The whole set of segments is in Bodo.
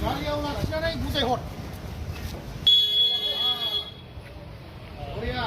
गारियाव लाखिनानै बुजायहर बरिया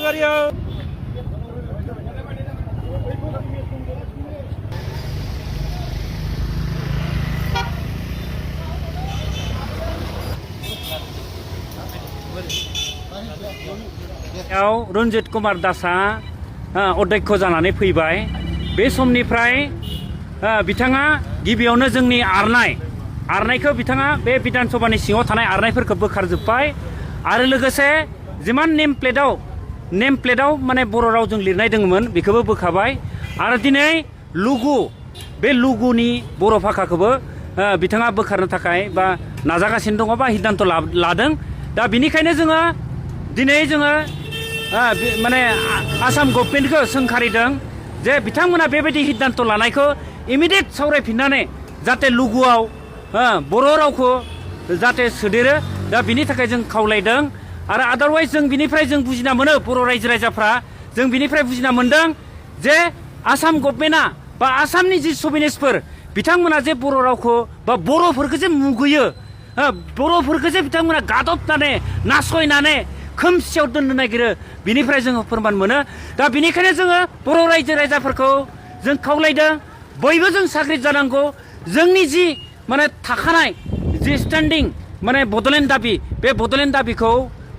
가리야. रन्जित कुमार दासआ अध्यक्ष जानानै फैबाय बे समनिफ्राय बिथाङा गिबियावनो जोंनि आरनायखौ बिथाङा बे बिधान सभानि सिङाव थानाय आरनायफोरखौ बोखारजोबबाय आरो लोगोसे जिमान नेम प्लेटआव माने बर' रावजों लिरनाय दङमोन बेखौबो बोखाबाय आरो दिनै बे लुगुनि बर' भाषाखौबो बिथाङा बोखारनो थाखाय बा नाजागासिनो दङ बा सिद्धांत लादों दा बिनिखायनो जोङो दिनै माने आसाम गभर्नमेन्टखौ सोंखारिदों जे बिथांमोना बेबायदि सिद्धांत लानायखौ इमिडियेट सावरायफिननानै जाहाथे लुगुआव बर' रावखौ जाहाथे सोदेरो दा बिनि थाखाय जों खावलायदों आरो आदारवाइज जों बिनिफ्राय जों बुजिना मोनो बर' रायजो राजाफ्रा जों बिनिफ्राय बुजिना मोनदों जे आसाम गभर्नमेन्टआ बा आसामनि जि सभिनेसफोर बिथांमोना जे बर' रावखौ बा बर'फोरखौ जे मुगैयो बर'फोरखौ जे बिथांमोना गादबनानै नासयनानै खोमसियाव दोननो नागिरो बिनिफ्राय जोङो फोरमान मोनो दा बिनिखायनो जोङो बर' रायजो राजाफोरखौ जों खावलायदों बयबो जों साग्रिद जानांगौ जोंनि जि माने थाखानाय जि स्टेन्डिं माने बड'लेण्ड दाबि बे बड'लेण्ड दाबिखौ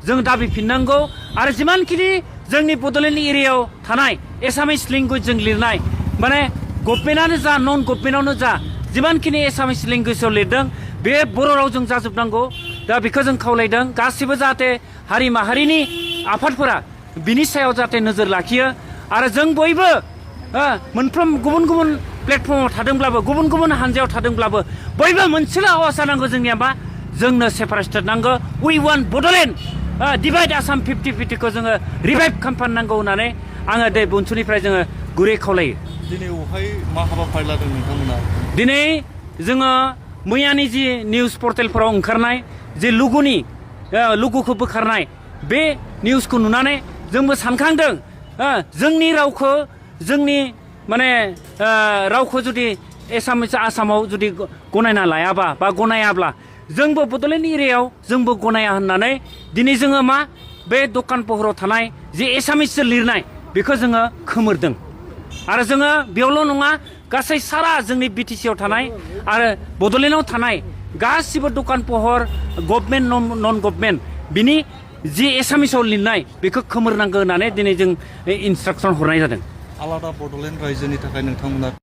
जों दाबिफिननांगौ आरो जिमानखिनि जोंनि बड'लेण्ड एरियायाव थानाय एसामिस लेंगुवेजजों लिरनाय माने गभर्नमेन्टआनो जा नन गभर्नमेन्टआवनो जा जिमानखिनि एसामिस लेंगुवेजाव लिरदों बे बर' रावजों जाजोबनांगौ दा बेखौ जों खावलायदों गासिबो जाहाथे हारि माहारिनि आफादफोरा बिनि सायाव जाहाथे नोजोर लाखियो आरो जों बयबो मोनफ्रोम गुबुन गुबुन प्लेटफर्माव थादोंब्लाबो गुबुन गुबुन हानजायाव थादोंब्लाबो बयबो मोनसेल' आवाज जानांगौ जोंनिया मा जोंनो सेपारेट स्टेट नांगौ उइ वान बड'लेण्ड डिभाइड आसाम 50-50खौ जोङो रिभाइभ खालामफिननांगौ होननानै आङो बे बुनसुनिफ्राय जोङो गुरै खावलायो। दिनै अहाय मा हाबाफारि लादों नोंथांमोना? दिनै जोङो मैयानि जि निउस पर्टेलफोराव ओंखारनाय जे लुगुखौ बोखारनाय बे निउसखौ नुनानै जोंबो सानखांदों जोंनि रावखौ जोंनि माने रावखौ जुदि आसामाव जुदि गनायना लायाबा बा गनायाब्ला जोंबो बड'लेण्ड एरियायाव जोंबो गनाया होननानै दिनै जोङो मा बे दखान pohराव थानाय जे एसामिसजों लिरनाय बेखौ जोङो खोमोरदों आरो जोङो बेयावल' नङा गासै सारा जोंनि बिटिसिआव थानाय आरो बड'लेण्डआव थानाय गासिबो दखान pohर गभर्नमेन्ट नन गभर्नमेन्ट बिनि जि एसामिसाव लिरनाय बेखौ खोमोरनांगौ होननानै दिनै जों इन्सट्राक्सन हरनाय जादों। आलादा बड'लेण्ड रायजोनि थाखाय नोंथांमोना